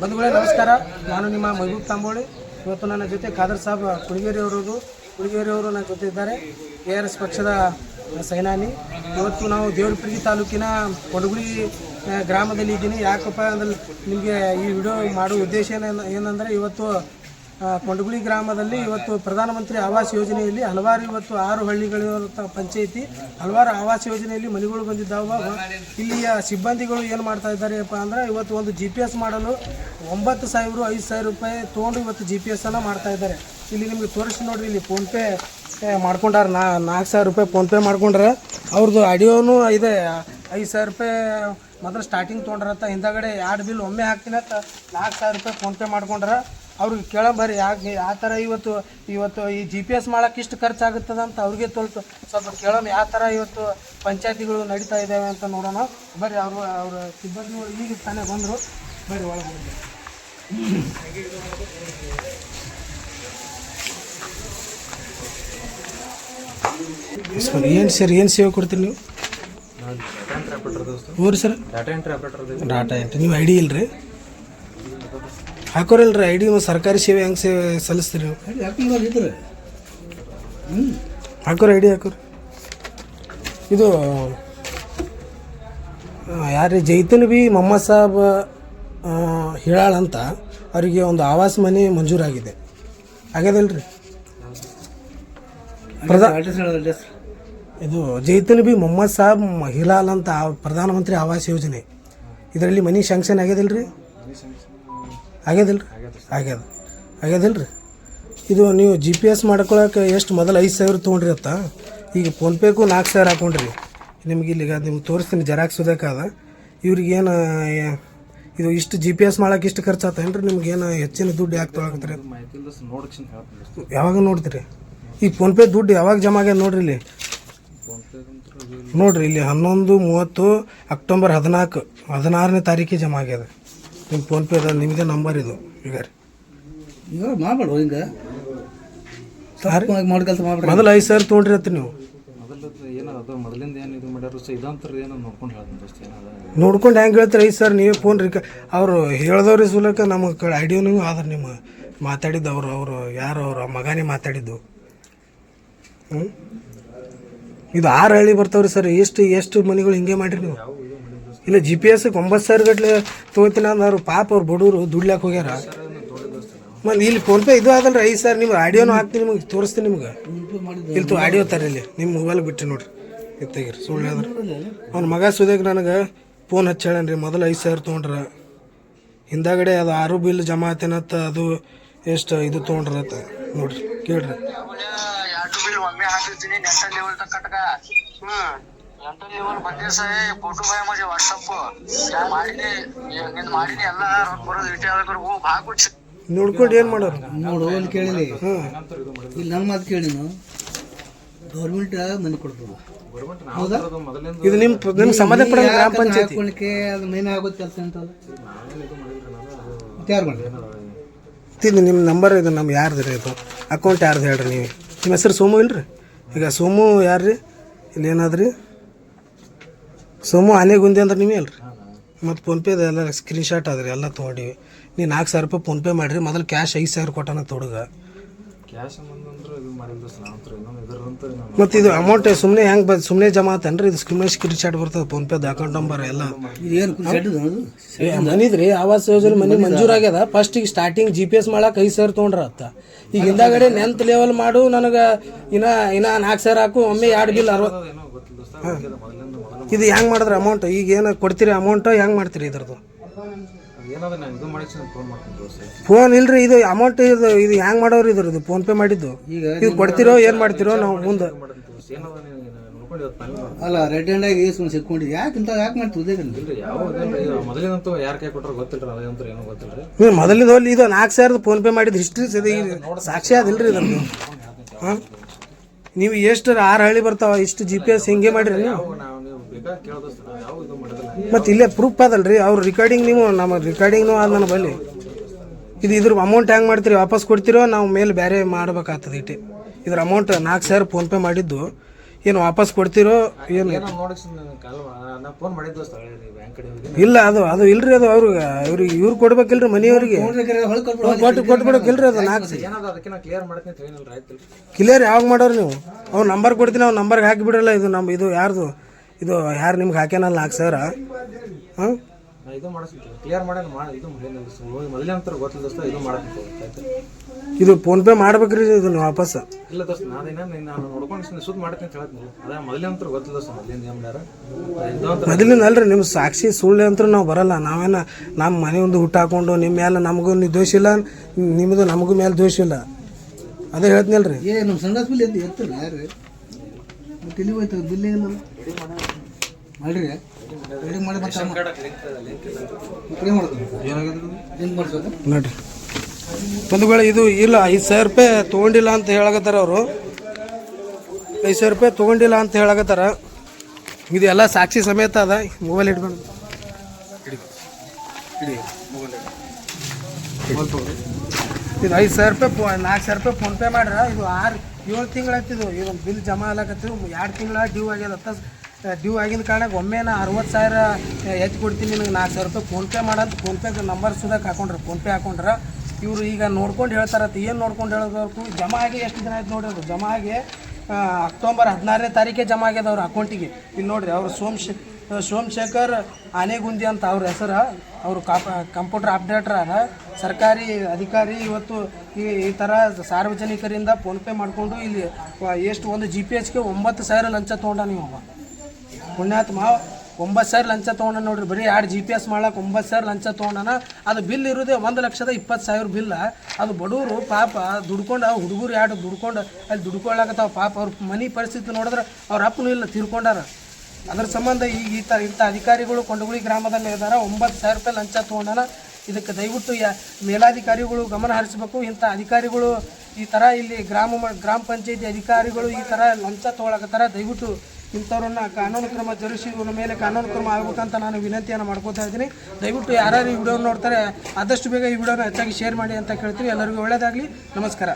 ಬಂಧುಗಳೇ ನಮಸ್ಕಾರ. ನಾನು ನಿಮ್ಮ ಮಹಬೂಬ್ ತಾಂಬೋಳಿ. ಇವತ್ತು ನನ್ನ ಜೊತೆ ಖಾದರ್ ಸಾಬ್ ಕುಣಿಗೇರಿಯವರು ನನ್ನ ಜೊತೆ ಇದ್ದಾರೆ. ARS ಪಕ್ಷದ ಸೈನಾನಿ. ಇವತ್ತು ನಾವು ದೇವರಪುರಗಿ ತಾಲೂಕಿನ ಕೊಡಗುಳಿ ಗ್ರಾಮದಲ್ಲಿ ಇದ್ದೀನಿ. ಯಾಕಪ್ಪ ಅಂದ್ರೆ ನಿಮಗೆ ಈ ವಿಡಿಯೋ ಮಾಡುವ ಉದ್ದೇಶ ಏನಂದರೆ ಇವತ್ತು ಕೊಂಡಗುಳಿ ಗ್ರಾಮದಲ್ಲಿ ಇವತ್ತು ಪ್ರಧಾನಮಂತ್ರಿ ಆವಾಸ್ ಯೋಜನೆಯಲ್ಲಿ ಹಲವಾರು ಇವತ್ತು 6 ಹಳ್ಳಿಗಳಿರುವಂಥ ಪಂಚಾಯಿತಿ ಹಲವಾರು ಆವಾಸ್ ಯೋಜನೆಯಲ್ಲಿ ಮನೆಗಳು ಬಂದಿದ್ದಾವೆ. ಇಲ್ಲಿಯ ಸಿಬ್ಬಂದಿಗಳು ಏನು ಮಾಡ್ತಾ ಇದ್ದಾರೆಪ್ಪ ಅಂದ್ರೆ ಇವತ್ತು ಒಂದು GPS ಮಾಡಲು 9,000 5,000 ರೂಪಾಯಿ ತೊಗೊಂಡು ಇವತ್ತು GPS ಅನ್ನು ಮಾಡ್ತಾ ಇದ್ದಾರೆ. ಇಲ್ಲಿ ನಿಮಗೆ ತೋರಿಸಿ ನೋಡಿರಿ, ಇಲ್ಲಿ ಫೋನ್ಪೇ ಮಾಡ್ಕೊಂಡಾರ 4,000 ರೂಪಾಯಿ ಫೋನ್ಪೇ ಮಾಡ್ಕೊಂಡ್ರೆ ಅವ್ರದ್ದು ಆಡಿಯೋನು ಇದೆ. 5,000 ರೂಪಾಯಿ ಮೊದಲು ಸ್ಟಾರ್ಟಿಂಗ್ ತೊಗೊಂಡ್ರತ್ತ, ಹಿಂದಗಡೆ 2 ಬಿಲ್ ಒಮ್ಮೆ ಹಾಕ್ತೀನಿ ಅಂತ 4,000 ರೂಪಾಯಿ ಫೋನ್ಪೇ ಮಾಡ್ಕೊಂಡ್ರೆ ಅವ್ರಿಗೆ ಕೇಳಂಬರಿ ಯಾಕೆ ಯಾವ ಥರ ಇವತ್ತು ಈ GPS ಮಾಡೋಕೆ ಇಷ್ಟು ಖರ್ಚಾಗುತ್ತದಂತ ಅವ್ರಿಗೆ ಸ್ವಲ್ಪ ಕೇಳೋಣ. ಯಾವ ಥರ ಇವತ್ತು ಪಂಚಾಯತಿಗಳು ನಡೀತಾ ಇದ್ದಾವೆ ಅಂತ ನೋಡೋಣ. ಬರ್ರಿ, ಅವ್ರ ಸಿಬ್ಬಂದಿಗಳು ಈಗ ತಾನೇ ಬಂದರು. ಬರ್ರಿ ಒಳಗೆ ಏನು ಸರ್, ಏನು ಸೇವೆ ಕೊಡ್ತೀರಿ ನೀವು? ಊರು ಸರ್ ಡಾಟಾ ಎಂಟ್ರಿ. ನೀವು ID ಇಲ್ರಿ ಹಾಕೋರಿಲ್ರಿ? ID ಸರ್ಕಾರಿ ಸೇವೆ ಹೆಂಗೆ ಸೇವೆ ಸಲ್ಲಿಸ್ತೀರಿ ನೀವು? ಹಾಕೋರಿ ID ಹಾಕೋರಿ. ಇದು ಯಾರು ಜೈತನ್ ಬಿ ಮೊಹಮ್ಮದ್ ಸಾಬ್ ಹಿಳಾಳ್ ಅಂತ ಅವರಿಗೆ ಒಂದು ಆವಾಸ್ ಮನೆ ಮಂಜೂರಾಗಿದೆ. ಆಗ್ಯದಲ್ರಿ? ಇದು ಜೈತನ್ ಬಿ ಮೊಹಮ್ಮದ್ ಸಾಬ್ ಹಿಲಾಲ್ ಅಂತ ಪ್ರಧಾನಮಂತ್ರಿ ಆವಾಸ್ ಯೋಜನೆ, ಇದರಲ್ಲಿ ಮನಿ ಶಾಂಕ್ಷನ್ ಆಗ್ಯದಿಲ್ರಿ? ಆಗ್ಯದಿಲ್ರಿ? ಇದು ನೀವು GPS ಮಾಡ್ಕೊಳಕ್ಕೆ ಎಷ್ಟು ಮೊದಲು 5,000 ತೊಗೊಂಡ್ರಿರತ್ತ, ಈಗ ಫೋನ್ಪೇಗೂ 4,000 ಹಾಕೊಂಡ್ರಿ. ನಿಮ್ಗೆ ಇಲ್ಲಿಗ ನಿಮ್ಗೆ ತೋರಿಸ್ತೀನಿ, ಜೆರಾಕ್ಸ್ ಓದಕ್ಕಾದ. ಇವ್ರಿಗೇನು ಇದು ಇಷ್ಟು GPS ಮಾಡೋಕೆ ಇಷ್ಟು ಖರ್ಚು ಆತೇನ್ರಿ? ನಿಮ್ಗೇನು ಹೆಚ್ಚಿನ ದುಡ್ಡು ಯಾಕೆ ತೊಗೊಳಕತ್ತೀರಿ? ಯಾವಾಗ ನೋಡ್ತೀರಿ? ಈ ಫೋನ್ಪೇ ದುಡ್ಡು ಯಾವಾಗ ಜಮಾ ಆಗ್ಯದ ನೋಡ್ರಿ. ಇಲ್ಲಿ ನೋಡ್ರಿ, ಇಲ್ಲಿ 11:30 ಅಕ್ಟೋಬರ್ 16ನೇ ತಾರೀಕಿಗೆ ಜಮಾ ಆಗ್ಯದ. ನಿಮ್ಮ ಫೋನ್ಪೇ ನಿಮ್ಮದೇ ನಂಬರ್ ಇದು. ಈಗ ಮಾಡ್ಬೇಡ, ಹಿಂಗೆ ಮೊದಲು 5,000 ತೊಗೊಂಡ್ರಿ ನೀವು. ನೋಡ್ಕೊಂಡು ಹೆಂಗೆ ಹೇಳ್ತೀರಿ? 5,000 ನೀವೇ ಫೋನ್ ರೀ ಅವರು ಹೇಳ್ದವ್ರಿ ಸುಲಕ ನಮಗೆ ಐಡಿಯೋನು ಆದ್ರೆ ನಿಮ್ಮ ಮಾತಾಡಿದ್ದು ಅವರು ಯಾರು ಅವ್ರ ಮಗನೇ ಮಾತಾಡಿದ್ದು. ಇದು 6 ಹಳ್ಳಿ ಬರ್ತಾವ್ರಿ ಸರ್. ಎಷ್ಟು ಮನೆಗಳು ಹಿಂಗೆ ಮಾಡಿರಿ ನೀವು? ಇಲ್ಲ GPS 9,000 ಗಟ್ಲೆ ತೊಗೋತೀನಿ ಅಂದ್ರೆ ಪಾಪ ಅವ್ರು ಬಡವರು ದುಡ್ಲಾಕ್ ಹೋಗ್ಯಾರ. ಮತ್ತು ಇಲ್ಲಿ ಫೋನ್ಪೇ ಇದು ಅದಲ್ರಿ 5,000. ನಿಮ್ಗೆ ಆಡಿಯೋನು ಹಾಕ್ತೀನಿ, ನಿಮಗೆ ತೋರಿಸ್ತೀನಿ. ನಿಮ್ಗೆ ಇಲ್ಲಿ ಆಡಿಯೋ ತಾರೆ ಇಲ್ಲಿ ನಿಮ್ಮ ಮೊಬೈಲ್ ಬಿಟ್ಟು ನೋಡ್ರಿ. ತೆಗೀರಿ, ಸುಳ್ಳು ಆದ್ರೆ ಅವ್ನ ಮಗ ಸುದೇಕ್ ನನಗೆ ಫೋನ್ ಹಚ್ಚೇಳನ್ರಿ. ಮೊದಲು 5,000 ತೊಗೊಂಡ್ರ, ಹಿಂದಾಗಡೆ ಅದು 6 ಬಿಲ್ ಜಮಾ ಆತೇನತ್ತ, ಅದು ಎಷ್ಟು ಇದು ತೊಗೊಂಡ್ರತ್ತ ನೋಡ್ರಿ, ಕೇಳ್ರಿ. ನೋಡ್ಕೊಂಡು ಏನು ಮಾಡೋರು? ನೋಡು, ಅಲ್ಲಿ ಕೇಳಿಲಿ, ಇಲ್ಲಿ ನನ್ನ ಮಾತು ಕೇಳಿನು. ಗೌರ್ಮೆಂಟ್ ಮನೆ ಕೊಡ್ತದ, ಹೌದಾ? ಇದು ನಿಮ್ಮ ಸಂಬಂಧಪಟ್ಟ ಗ್ರಾಮ ಪಂಚಾಯತಿ ಹಾಕೊಳ್ಳಿಕ್ಕೆ ಅದು ಮೇನ್ ಆಗೋದು ಕೆಲಸ ಅಂತಲ್ಲ. ಯಾರು ಮಾಡಿ ಇದು ನಿಮ್ಮ ನಂಬರ್, ಇದು ನಮ್ಮ ಯಾರ್ದು ರೀ? ಇದು ಅಕೌಂಟ್ ಯಾರ್ದು ಹೇಳ್ರಿ? ನೀವು ನಿಮ್ಮ ಹೆಸರು ಸೋಮು ಇಲ್ರಿ? ಈಗ ಸೋಮು ಯಾರು ರೀ? ಇಲ್ಲಿ ಏನಾದ್ರಿ ಸೋಮು ಆನೆಗುಂದಿ ಅಂದ್ರೆ ನೀವೇ ಅಲ್ರಿ? ಮತ್ತು ಫೋನ್ಪೇದ ಎಲ್ಲ ಸ್ಕ್ರೀನ್ಶಾಟ್ ಆದ್ರಿ, ಎಲ್ಲ ತೊಗೊಂಡಿವಿ. ನೀವು 4,000 ರೂಪಾಯಿ ಫೋನ್ಪೇ ಮಾಡಿರಿ. ಮೊದಲು ಕ್ಯಾಶ್ 5,000 ಕೊಟ್ಟಾನ ತೊಡಗ. ಮತ್ತು ಇದು ಅಮೌಂಟ್ ಸುಮ್ಮನೆ ಜಮಾ ಆತನ್ರಿ? ಇದು ಸ್ಕ್ರೀನ್ಶಾಟ್ ಬರ್ತದೆ ಫೋನ್ಪೇದ ಅಕೌಂಟ್ ನಂಬರ್ ಎಲ್ಲ. ಮನಿದ್ರಿ ಆವಾಸ್ ಯೋಜನೆ ಮನೆ ಮಂಜೂರಾಗ್ಯದ. ಫಸ್ಟಿಗೆ ಸ್ಟಾರ್ಟಿಂಗ್ GPS ಮಾಡಕ್ಕೆ 5,000 ತೊಗೊಂಡ್ರತ್ತ. ಈಗ ಹಿಂದಾಗಡೆ 9th ಲೆವೆಲ್ ಮಾಡು ನನಗೆ ಇನ್ನ 4,000 ಹಾಕು, ಒಮ್ಮೆ 2 ಬಿಲ್ 60. ಇದು ಹೆಂಗೆ ಮಾಡಿದ್ರೆ ಅಮೌಂಟ್? ಈಗ ಏನು ಕೊಡ್ತೀರಿ ಅಮೌಂಟ್? ಹೆಂಗೆ ಮಾಡ್ತೀರಿ ಇದ್ರದ್ದು? ಫೋನ್ ಇಲ್ರಿ, ಇದು ಅಮೌಂಟ್ ಇದು ಹೆಂಗೆ ಮಾಡೋರು? ಇದ್ರದ್ದು ಫೋನ್ಪೇ ಮಾಡಿದ್ದು ಇದು ಕೊಡ್ತಿರೋ ಏನು ಮಾಡ್ತಿರೋ ನಾವು ಮುಂದೆ? ಅಲ್ಲ, ರೆಡ್ ಹ್ಯಾಂಡ್ ಆಗಿ ಸಿಕ್ಕೊಂಡಿದ್ದು ಯಾಕೆ ಮಾಡ್ತೀವಿ? ನೀವು ಮೊದಲಿಂದ ಹೋಗಿ ಇದು 4,000 ಫೋನ್ಪೇ ಮಾಡಿದ್ದು ಹಿಸ್ಟ್ರಿ ಸಾಕ್ಷಿ ಅದಿಲ್ರಿ ಇದ್ರದ್ದು. ಹಾಂ, ನೀವು ಎಷ್ಟು 6 ಹಳ್ಳಿ ಬರ್ತಾವ, ಇಷ್ಟು GPS ಹಿಂಗೆ ಮಾಡಿರಿ ನೀವು? ಮತ್ತು ಇಲ್ಲೇ ಪ್ರೂಫ್ ಅದಲ್ರಿ ಅವ್ರ ರಿಕಾರ್ಡಿಂಗ್. ನೀವು ನಮ್ಮ ರಿಕಾರ್ಡಿಂಗ್ನು ಆದ ನನ್ನ ಬಲ್ಲಿ. ಇದ್ರ ಅಮೌಂಟ್ ಹೆಂಗೆ ಮಾಡ್ತೀರಿ? ವಾಪಸ್ ಕೊಡ್ತಿರೋ ನಾವು ಮೇಲೆ ಬೇರೆ ಮಾಡ್ಬೇಕಾಗ್ತದೆ? ಇದ್ರ ಅಮೌಂಟ್ 4,000 ಫೋನ್ಪೇ ಮಾಡಿದ್ದು ಏನು ವಾಪಸ್ ಕೊಡ್ತೀರೋ ಏನು ಫೋನ್ ಮಾಡಿದ ದೋಸ್ತ ಬ್ಯಾಂಕ್ ಕಡೆ ಹೋಗಿ ಇಲ್ಲ ಅದು ಇಲ್ರಿ ಅದು ಇವ್ರು ಕೊಡ್ಬೇಕಿಲ್ರಿ ಮನೆಯವ್ರಿಗೆ ಕೊಟ್ಬಿಡೋಕಿಲ್ರಿ ಅದು ನಾಲ್ಕು ಏನದು ಅದಕ್ಕೆ ನಾ ಕ್ಲಿಯರ್ ಮಾಡ್ತೀನಿ ಅಂತ ಹೇಳಿಲ್ಲ ಆಯ್ತು ಕ್ಲಿಯರ್ ಯಾವಾಗ ಮಾಡೋರು ನೀವು ಅವ್ನು ನಂಬರ್ ಕೊಡ್ತೀನಿ ಅವ್ನು ನಂಬರ್ಗೆ ಹಾಕಿಬಿಡಲ್ಲ ಇದು ಯಾರ್ದು ಇದು ಯಾರು ನಿಮ್ಗೆ ಹಾಕ್ಯಾನಲ್ಲ 4,000 ಹಾಂ ನಾ ಇದು ಮಾಡಿಸ್ತೀನಿ ಕ್ಲಿಯರ್ ಮಾಡಿ ಇದು ಮೊದಲೇ ಅಂತರ ಗೊತ್ತಿಲ್ಲ ದೋಸ್ತ ಇದು ಮಾಡಕ್ಕೆ ಆಯ್ತು ಇದು ಫೋನ್ಪೇ ಮಾಡ್ಬೇಕ್ರಿ ಇದು ನೀವು ವಾಪಸ್ ಇಲ್ಲ ದೋಸ್ತ ನಾನು ನೋಡ್ಕೊಂಡು ಸುತ್ತ ಮಾಡ್ತೀನಿ ಅಂತ ಹೇಳ್ತೀನಿ ಅದೇ ಮೊದಲೇ ಅಂತರ ಗೊತ್ತಿಲ್ಲ ದೋಸ್ತ ಮೊದಲಿಂದ ಏನು ಮಾಡ್ಯಾರ ಮೊದಲಿಂದ ಅಲ್ರಿ ನಿಮ್ಮ ಸಾಕ್ಷಿ ಸುಳ್ಳು ಅಂತ ನಾವು ಬರಲ್ಲ ನಾವೇನ ನಮ್ಮ ಮನೆ ಒಂದು ಹುಟ್ಟು ಹಾಕೊಂಡು ನಿಮ್ಮ ಮೇಲೆ ನಮಗೂ ದೋಷ ಇಲ್ಲ ನಿಮ್ಮದು ನಮಗೂ ಮೇಲೆ ದೋಷ ಇಲ್ಲ ಅದೇ ಹೇಳ್ತೀನಲ್ರಿ ನಮ್ಮ ಸಂಡಾಸ್ ಬಿಲ್ ಎಂದು ಎತ್ತಲ್ಲ ಯಾರು ಮತ್ತೆ ಇಲ್ಲಿ ಹೋಯ್ತು ಬಿಲ್ ಇಲ್ಲ ಮಾಡ್ರಿ ರೆಡಿ ಮಾಡಿ ಮತ್ತೆ ಲಿಂಕ್ ಮಾಡಿಸೋದು ನೋಡ್ರಿ ಬಂಧುಗಳು ಇದು ಇಲ್ಲ 5,000 ರೂಪಾಯಿ ತೊಗೊಂಡಿಲ್ಲ ಅಂತ ಹೇಳಕತ್ತಾರ ಅವರು 5,000 ರೂಪಾಯಿ ತೊಗೊಂಡಿಲ್ಲ ಅಂತ ಹೇಳಕತ್ತಾರ ಇದು ಎಲ್ಲ ಸಾಕ್ಷಿ ಸಮೇತ ಅದ ಮೊಬೈಲ್ ಇಟ್ಕೊಂಡು ಇದು 5,000 ರೂಪಾಯಿ 4,000 ರೂಪಾಯಿ ಫೋನ್ಪೇ ಮಾಡ್ರ ಇದು 6-7 ತಿಂಗಳಾಯ್ತಿದ್ದು ಇದೊಂದು ಬಿಲ್ ಜಮಾ ಆಗ್ಲಕತ್ತಿದ್ದು 2 ತಿಂಗಳ ಡ್ಯೂ ಆಗ್ಯದ ಡ್ಯೂ ಆಗಿದ ಕಾರಣಕ್ಕೆ ಒಮ್ಮೆ ನಾ 60,000 ಎತ್ತಿ ಕೊಡ್ತೀನಿ ನಿನಗೆ 4,000 ರೂಪಾಯಿ ಫೋನ್ಪೇ ಮಾಡಂತ ಫೋನ್ಪೇ ನಂಬರ್ ಸುದಕ್ಕೆ ಹಾಕೊಂಡ್ರೆ ಫೋನ್ಪೇ ಹಾಕೊಂಡ್ರೆ ಇವರು ಈಗ ನೋಡ್ಕೊಂಡು ಹೇಳ್ತಾರತ್ತ ಏನು ನೋಡ್ಕೊಂಡು ಹೇಳಬೇಕು ಜಮಾ ಆಗಿ ಎಷ್ಟು ದಿನ ಆಯ್ತು ನೋಡ್ರಿ ಅದು ಜಮಾ ಆಗಿ ಅಕ್ಟೋಬರ್ 16ನೇ ತಾರೀಕೆ ಜಮಾ ಆಗ್ಯದ ಅವ್ರ ಅಕೌಂಟಿಗೆ ಇಲ್ಲಿ ನೋಡ್ರಿ ಅವ್ರು ಸೋಮಶೇಖರ್ ಆನೆಗುಂದಿ ಅಂತ ಅವ್ರ ಹೆಸರು ಅವರು ಕಂಪ್ಯೂಟರ್ ಅಪ್ಡೇಟ್ರ್ ಅದ ಸರ್ಕಾರಿ ಅಧಿಕಾರಿ ಇವತ್ತು ಈ ಥರ ಸಾರ್ವಜನಿಕರಿಂದ ಫೋನ್ಪೇ ಮಾಡಿಕೊಂಡು ಇಲ್ಲಿ ಎಷ್ಟು ಒಂದು GPHಗೆ 9,000 ಲಂಚ ತೊಗೊಂಡ ನೀವು ಪುಣ್ಯಾತ್ಮ 9,000 ಲಂಚ ತೊಗೊಂಡ ನೋಡ್ರಿ ಬರೀ 2 GPS ಮಾಡ್ಲಾಕ 9,000 ಲಂಚ ತೊಗೊಂಡನ ಅದು ಬಿಲ್ ಇರೋದೇ 1,20,000 ಬಿಲ್ ಅದು ಬಡವರು ಪಾಪ ದುಡ್ಕೊಂಡು ಹುಡುಗರು 2 ದುಡ್ಕೊಂಡು ಅಲ್ಲಿ ದುಡ್ಕೊಳ್ಳಾಕತ್ತಾವ ಪಾಪ ಅವ್ರ ಮನೆ ಪರಿಸ್ಥಿತಿ ನೋಡಿದ್ರೆ ಅವ್ರ ಅಪ್ಪನೂ ಇಲ್ಲ ತೀರ್ಕೊಂಡಾರ ಅದ್ರ ಸಂಬಂಧ ಈಗ ಇಂಥ ಅಧಿಕಾರಿಗಳು ಕೊಂಡಗುಳಿ ಗ್ರಾಮದಲ್ಲಿ ಇದ್ದಾರ 9,000 ರೂಪಾಯಿ ಲಂಚ ತೊಗೊಂಡನ ಇದಕ್ಕೆ ದಯವಿಟ್ಟು ಮೇಲಾಧಿಕಾರಿಗಳು ಗಮನ ಹರಿಸಬೇಕು ಇಂಥ ಅಧಿಕಾರಿಗಳು ಈ ಥರ ಇಲ್ಲಿ ಗ್ರಾಮ ಪಂಚಾಯತಿ ಅಧಿಕಾರಿಗಳು ಈ ಥರ ಲಂಚ ತೊಗೊಳಕತ್ತಾರ ದಯವಿಟ್ಟು ಇಂಥವ್ರನ್ನ ಕಾನೂನು ಕ್ರಮ ಜರುಗಿಸಿ ಇವ್ರ ಮೇಲೆ ಕಾನೂನು ಕ್ರಮ ಆಗಬೇಕಂತ ನಾನು ವಿನಂತಿಯನ್ನು ಮಾಡ್ಕೋತಾ ಇದ್ದೀನಿ ದಯವಿಟ್ಟು ಯಾರು ಈ ವಿಡಿಯೋ ನೋಡ್ತಾರೆ ಆದಷ್ಟು ಬೇಗ ಈ ವಿಡಿಯೋನ ಹೆಚ್ಚಾಗಿ ಶೇರ್ ಮಾಡಿ ಅಂತ ಕೇಳ್ತೀನಿ ಎಲ್ಲರಿಗೂ ಒಳ್ಳೆಯದಾಗಲಿ ನಮಸ್ಕಾರ